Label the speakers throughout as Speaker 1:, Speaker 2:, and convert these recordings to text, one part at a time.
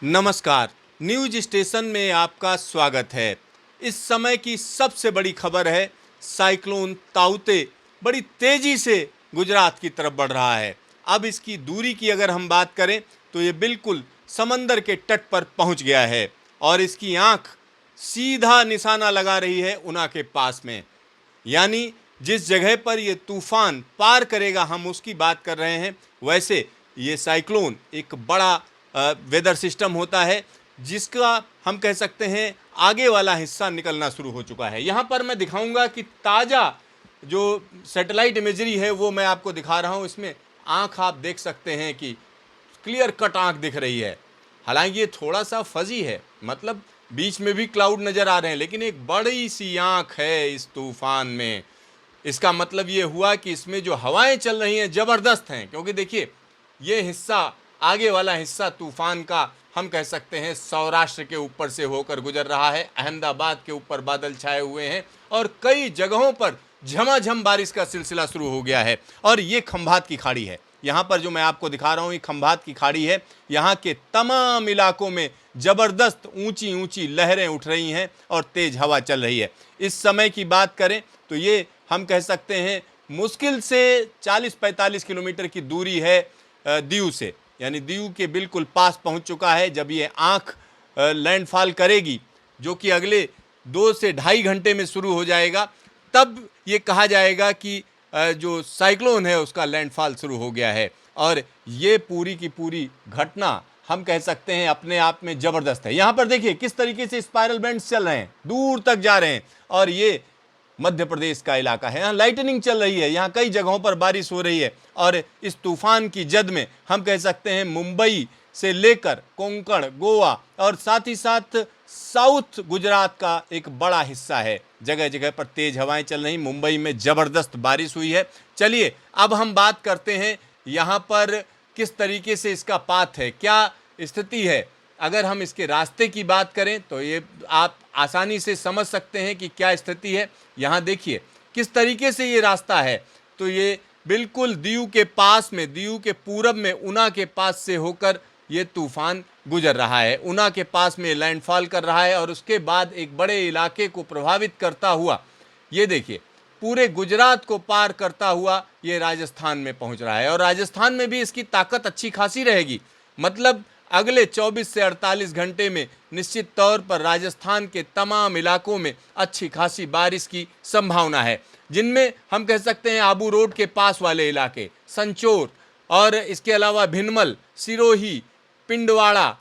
Speaker 1: नमस्कार। News station में आपका स्वागत है। इस समय की सबसे बड़ी खबर है, साइक्लोन ताउते बड़ी तेजी से गुजरात की तरफ बढ़ रहा है। अब इसकी दूरी की अगर हम बात करें तो ये बिल्कुल समंदर के तट पर पहुंच गया है और इसकी आंख सीधा निशाना लगा रही है उना के पास में। यानी जिस जगह पर ये तूफान पार करेगा, हम उसकी बात कर रहे हैं। वैसे ये साइक्लोन एक बड़ा वेदर सिस्टम होता है जिसका हम कह सकते हैं आगे वाला हिस्सा निकलना शुरू हो चुका है। यहाँ पर मैं दिखाऊंगा कि ताज़ा जो सैटेलाइट इमेजरी है वो मैं आपको दिखा रहा हूँ। इसमें आँख आप देख सकते हैं कि क्लियर कट आँख दिख रही है। हालांकि ये थोड़ा सा फजी है, मतलब बीच में भी क्लाउड नज़र आ रहे हैं, लेकिन एक बड़ी सी आँख है इस तूफान में। इसका मतलब ये हुआ कि इसमें जो हवाएं चल रही हैं ज़बरदस्त हैं, क्योंकि देखिए ये हिस्सा, आगे वाला हिस्सा तूफान का, हम कह सकते हैं सौराष्ट्र के ऊपर से होकर गुजर रहा है। अहमदाबाद के ऊपर बादल छाए हुए हैं और कई जगहों पर झमाझम बारिश का सिलसिला शुरू हो गया है। और ये खंभात की खाड़ी है, यहाँ पर जो मैं आपको दिखा रहा हूँ ये खंभात की खाड़ी है। यहाँ के तमाम इलाकों में ज़बरदस्त ऊंची ऊंची लहरें उठ रही हैं और तेज़ हवा चल रही है। इस समय की बात करें तो ये हम कह सकते हैं मुश्किल से 40-45 किलोमीटर की दूरी है दीव से, यानी दीव के बिल्कुल पास पहुंच चुका है। जब ये आँख लैंडफॉल करेगी, जो कि अगले 2 से ढाई घंटे में शुरू हो जाएगा, तब ये कहा जाएगा कि जो साइक्लोन है उसका लैंडफॉल शुरू हो गया है। और ये पूरी की पूरी घटना हम कह सकते हैं अपने आप में ज़बरदस्त है। यहाँ पर देखिए किस तरीके से स्पाइरल बैंड्स चल रहे हैं, दूर तक जा रहे हैं। और ये मध्य प्रदेश का इलाका है, यहाँ लाइटनिंग चल रही है, यहाँ कई जगहों पर बारिश हो रही है। और इस तूफान की जद में हम कह सकते हैं मुंबई से लेकर कोंकण, गोवा और साथ ही साथ साउथ गुजरात का एक बड़ा हिस्सा है। जगह जगह पर तेज हवाएं चल रही, मुंबई में ज़बरदस्त बारिश हुई है। चलिए अब हम बात करते हैं यहाँ पर किस तरीके से इसका पाथ है, क्या स्थिति है। अगर हम इसके रास्ते की बात करें तो ये आप आसानी से समझ सकते हैं कि क्या स्थिति है। यहाँ देखिए किस तरीके से ये रास्ता है। तो ये बिल्कुल दीव के पास में, दीव के पूरब में ऊना के पास से होकर ये तूफान गुजर रहा है। ऊना के पास में लैंडफॉल कर रहा है और उसके बाद एक बड़े इलाके को प्रभावित करता हुआ ये देखिए पूरे गुजरात को पार करता हुआ ये राजस्थान में पहुंच रहा है। और राजस्थान में भी इसकी ताकत अच्छी खासी रहेगी। मतलब अगले 24 से 48 घंटे में निश्चित तौर पर राजस्थान के तमाम इलाकों में अच्छी खासी बारिश की संभावना है, जिनमें हम कह सकते हैं आबू रोड के पास वाले इलाके, संचोर और इसके अलावा भिनमल, सिरोही, पिंडवाड़ा,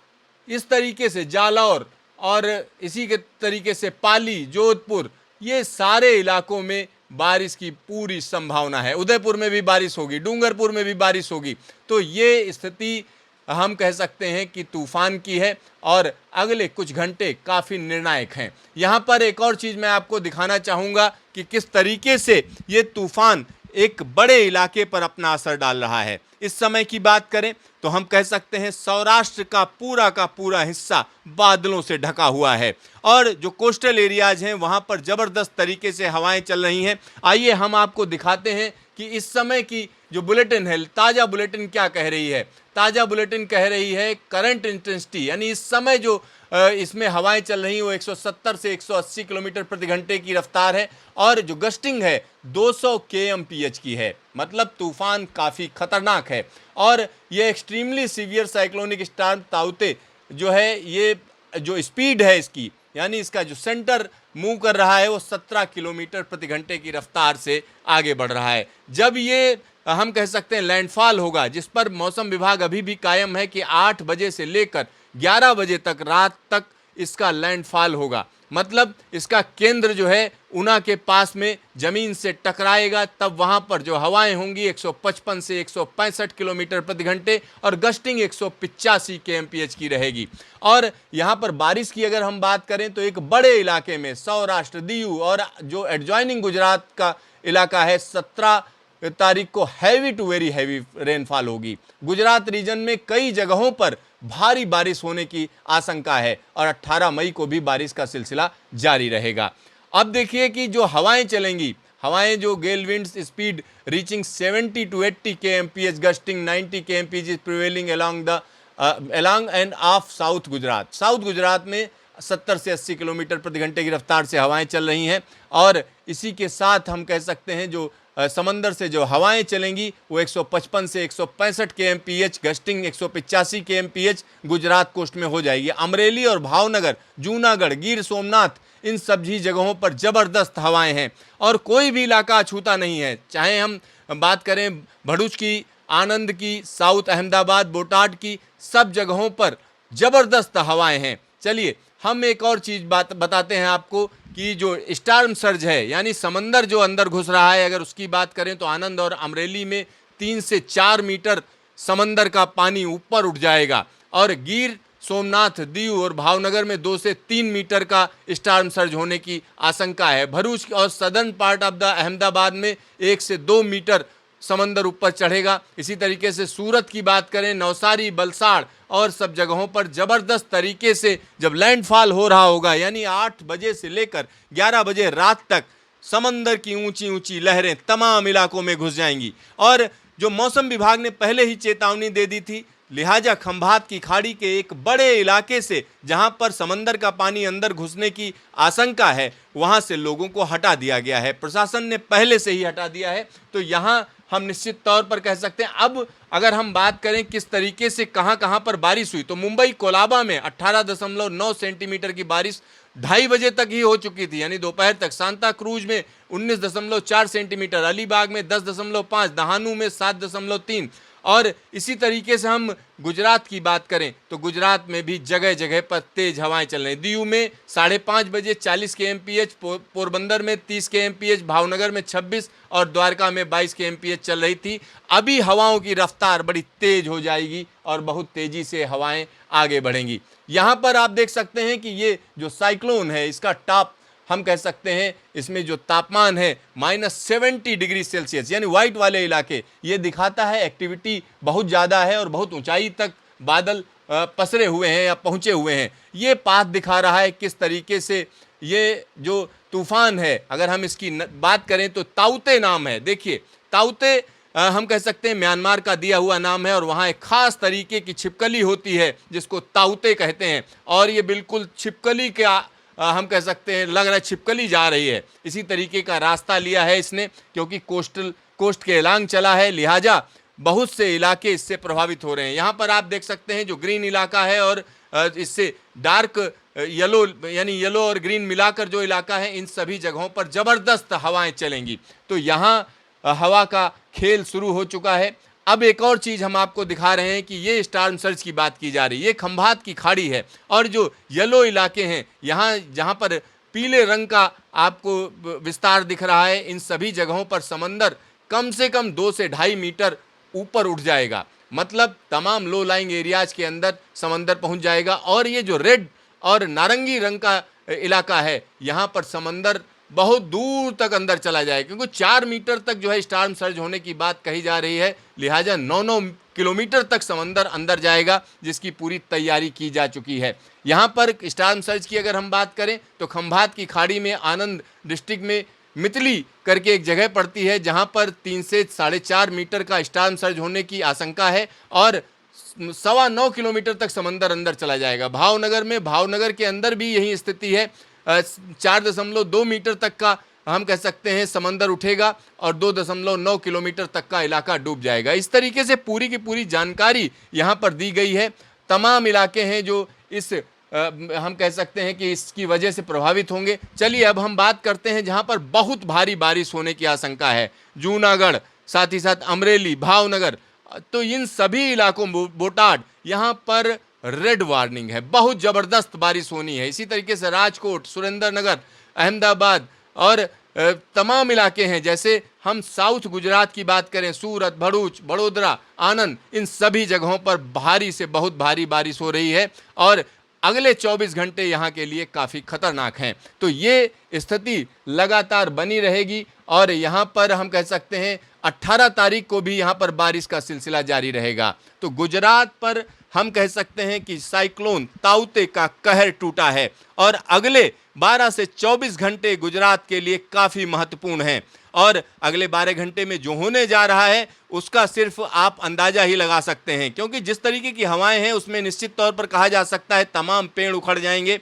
Speaker 1: इस तरीके से जालौर और इसी के तरीके से पाली, जोधपुर, ये सारे इलाकों में बारिश की पूरी संभावना है। उदयपुर में भी बारिश होगी, डूंगरपुर में भी बारिश होगी। तो ये स्थिति हम कह सकते हैं कि तूफान की है और अगले कुछ घंटे काफ़ी निर्णायक हैं। यहाँ पर एक और चीज़ मैं आपको दिखाना चाहूँगा कि किस तरीके से ये तूफान एक बड़े इलाके पर अपना असर डाल रहा है। इस समय की बात करें तो हम कह सकते हैं सौराष्ट्र का पूरा हिस्सा बादलों से ढका हुआ है और जो कोस्टल एरियाज हैं वहाँ पर ज़बरदस्त तरीके से हवाएं चल रही हैं। आइए हम आपको दिखाते हैं कि इस समय की जो बुलेटिन है, ताज़ा बुलेटिन क्या कह रही है। ताज़ा बुलेटिन कह रही है करंट इंटेंसिटी, यानी इस समय जो इसमें हवाएं चल रही हैं वो 170 से 180 किलोमीटर प्रति घंटे की रफ्तार है और जो गस्टिंग है 200 kmph की है। मतलब तूफान काफ़ी खतरनाक है और ये एक्सट्रीमली सीवियर साइक्लोनिक स्टॉर्म ताउते जो है, ये जो स्पीड है इसकी, यानी इसका जो सेंटर मूव कर रहा है वो 17 किलोमीटर प्रति घंटे की रफ्तार से आगे बढ़ रहा है। जब ये हम कह सकते हैं लैंडफॉल होगा, जिस पर मौसम विभाग अभी भी कायम है कि 8 बजे से लेकर 11 बजे तक, रात तक इसका लैंडफॉल होगा। मतलब इसका केंद्र जो है ऊना के पास में ज़मीन से टकराएगा, तब वहाँ पर जो हवाएं होंगी 155 से 165 किलोमीटर प्रति घंटे और गस्टिंग 185 kmph की रहेगी। और यहाँ पर बारिश की अगर हम बात करें तो एक बड़े इलाके में सौराष्ट्र, दीव और जो एडजॉइनिंग गुजरात का इलाका है, 17 तारीख को heavy to very heavy rainfall होगी। गुजरात रीजन में कई जगहों पर भारी बारिश होने की आशंका है और 18 मई को भी बारिश का सिलसिला जारी रहेगा। अब देखिए कि जो हवाएं चलेंगी, हवाएं जो gale winds speed reaching 70 to 80 kmph, gusting 90 kmph prevailing along the along and off south Gujarat. South Gujarat में 70 से 80 किलोमीटर प्रति घंटे की रफ्तार से हवाएं चल रही हैं और इसी के साथ हम कह सकते हैं जो समंदर से जो हवाएं चलेंगी वो 155 से 165 kmph, gusting 185 kmph Gujarat coast में हो जाएगी। अमरेली और भावनगर, जूनागढ़, गिर सोमनाथ, इन सभी जगहों पर ज़बरदस्त हवाएं हैं और कोई भी इलाका अछूता नहीं है। चाहे हम बात करें भरूच की, आनंद की, साउथ अहमदाबाद, बोटाड की, सब जगहों पर ज़बरदस्त हवाएं हैं। चलिए हम एक और चीज़ बताते हैं आपको कि जो स्टार्म सर्ज है यानी समंदर जो अंदर घुस रहा है, अगर उसकी बात करें तो आनंद और अमरेली में 3 से 4 मीटर समंदर का पानी ऊपर उठ जाएगा और गिर सोमनाथ, दीव और भावनगर में 2 से 3 मीटर का स्टार्म सर्ज होने की आशंका है। भरूच और southern part of the Ahmedabad में 1 से 2 मीटर समंदर ऊपर चढ़ेगा। इसी तरीके से सूरत की बात करें, नवसारी, बलसाड़ और सब जगहों पर ज़बरदस्त तरीके से जब लैंडफॉल हो रहा होगा यानी 8 बजे से लेकर 11 बजे रात तक समंदर की ऊंची ऊंची लहरें तमाम इलाकों में घुस जाएंगी। और जो मौसम विभाग ने पहले ही चेतावनी दे दी थी, लिहाजा खंभात की खाड़ी के एक बड़े इलाके से जहां पर समंदर का पानी अंदर घुसने की आशंका है वहां से लोगों को हटा दिया गया है। प्रशासन ने पहले से ही हटा दिया है। तो यहां हम निश्चित तौर पर कह सकते हैं। अब अगर हम बात करें किस तरीके से कहां कहां पर बारिश हुई तो मुंबई कोलाबा में 18.9 सेंटीमीटर की बारिश 2:30 बजे तक ही हो चुकी थी यानी दोपहर तक। सांता क्रूज में 19.4 सेंटीमीटर, अलीबाग में 10.5, दहानू में 7.3 और इसी तरीके से हम गुजरात की बात करें तो गुजरात में भी जगह जगह पर तेज हवाएं चल रही। दीव में 5:30 बजे 40 kmph, पोरबंदर में 30 kmph, भावनगर में 26 और द्वारका में 22 kmph चल रही थी। अभी हवाओं की रफ्तार बड़ी तेज हो जाएगी और बहुत तेजी से हवाएं आगे बढ़ेंगी। यहाँ पर आप देख सकते हैं कि ये जो साइक्लोन है इसका टॉप हम कह सकते हैं, इसमें जो तापमान है -70 डिग्री सेल्सियस यानी व्हाइट वाले इलाके, ये दिखाता है एक्टिविटी बहुत ज़्यादा है और बहुत ऊंचाई तक बादल पसरे हुए हैं या पहुंचे हुए हैं। ये पाथ दिखा रहा है किस तरीके से ये जो तूफान है, अगर हम इसकी बात करें तो ताउते नाम है। देखिए ताउते हम कह सकते हैं म्यांमार का दिया हुआ नाम है और वहाँ एक खास तरीके की छिपकली होती है जिसको ताउते कहते हैं और ये बिल्कुल छिपकली के हम कह सकते हैं, लग रहा है छिपकली जा रही है। इसी तरीके का रास्ता लिया है इसने क्योंकि कोस्ट के एलांग चला है, लिहाजा बहुत से इलाके इससे प्रभावित हो रहे हैं। यहाँ पर आप देख सकते हैं जो ग्रीन इलाका है और इससे डार्क येलो यानी येलो और ग्रीन मिलाकर जो इलाका है, इन सभी जगहों पर ज़बरदस्त हवाएं चलेंगी। तो यहाँ हवा का खेल शुरू हो चुका है। अब एक और चीज़ हम आपको दिखा रहे हैं कि ये स्टार्म सर्ज की बात की जा रही है, ये खंभात की खाड़ी है और जो येलो इलाके हैं यहाँ जहाँ पर पीले रंग का आपको विस्तार दिख रहा है, इन सभी जगहों पर समंदर कम से कम 2 से 2.5 मीटर ऊपर उठ जाएगा। मतलब तमाम लो लाइंग एरियाज के अंदर समंदर पहुँच जाएगा और ये जो रेड और नारंगी रंग का इलाका है यहाँ पर समंदर बहुत दूर तक अंदर चला जाएगा क्योंकि 4 मीटर तक जो है स्टार्म सर्ज होने की बात कही जा रही है। लिहाजा 9 किलोमीटर तक समंदर अंदर जाएगा जिसकी पूरी तैयारी की जा चुकी है। यहाँ पर स्टार्म सर्ज की अगर हम बात करें तो खंभात की खाड़ी में आनंद डिस्ट्रिक्ट में मितली करके एक जगह पड़ती है जहाँ पर 3 से 4.5 मीटर का स्टार्म सर्ज होने की आशंका है और 9.25 किलोमीटर तक समंदर अंदर चला जाएगा। भावनगर के अंदर भी यही स्थिति है, 4.2 मीटर तक का हम कह सकते हैं समंदर उठेगा और 2.9 किलोमीटर तक का इलाका डूब जाएगा। इस तरीके से पूरी की पूरी जानकारी यहाँ पर दी गई है। तमाम इलाके हैं जो इस हम कह सकते हैं कि इसकी वजह से प्रभावित होंगे। चलिए अब हम बात करते हैं जहाँ पर बहुत भारी बारिश होने की आशंका है, जूनागढ़, साथ ही साथ अमरेली, भावनगर। तो इन सभी इलाकों बोटाड यहाँ पर रेड वार्निंग है, बहुत ज़बरदस्त बारिश होनी है। इसी तरीके से राजकोट, सुरेंद्रनगर, अहमदाबाद और तमाम इलाके हैं। जैसे हम साउथ गुजरात की बात करें, सूरत, भरूच, बड़ोदरा, आनंद, इन सभी जगहों पर भारी से बहुत भारी बारिश हो रही है और अगले 24 घंटे यहाँ के लिए काफ़ी खतरनाक हैं। तो ये स्थिति लगातार बनी रहेगी और यहाँ पर हम कह सकते हैं 18 तारीख को भी यहाँ पर बारिश का सिलसिला जारी रहेगा। तो गुजरात पर हम कह सकते हैं कि साइक्लोन ताउते का कहर टूटा है और अगले 12 से 24 घंटे गुजरात के लिए काफी महत्वपूर्ण हैं और अगले 12 घंटे में जो होने जा रहा है उसका सिर्फ आप अंदाजा ही लगा सकते हैं, क्योंकि जिस तरीके की हवाएं हैं उसमें निश्चित तौर पर कहा जा सकता है तमाम पेड़ उखड़ जाएंगे।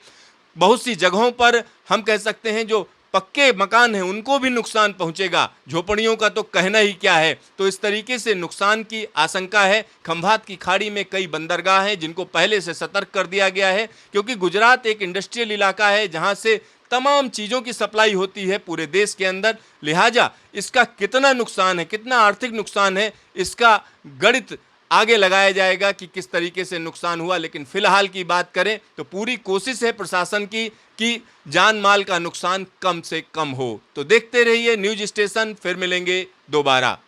Speaker 1: बहुत सी जगहों पर हम कह सकते हैं जो पक्के मकान हैं उनको भी नुकसान पहुंचेगा, झोपड़ियों का तो कहना ही क्या है। तो इस तरीके से नुकसान की आशंका है। खंभात की खाड़ी में कई बंदरगाह हैं जिनको पहले से सतर्क कर दिया गया है, क्योंकि गुजरात एक इंडस्ट्रियल इलाका है जहां से तमाम चीज़ों की सप्लाई होती है पूरे देश के अंदर। लिहाजा इसका कितना नुकसान है, कितना आर्थिक नुकसान है, इसका गणित आगे लगाया जाएगा कि किस तरीके से नुकसान हुआ। लेकिन फिलहाल की बात करें तो पूरी कोशिश है प्रशासन की कि जान माल का नुकसान कम से कम हो। तो देखते रहिए न्यूज स्टेशन, फिर मिलेंगे दोबारा।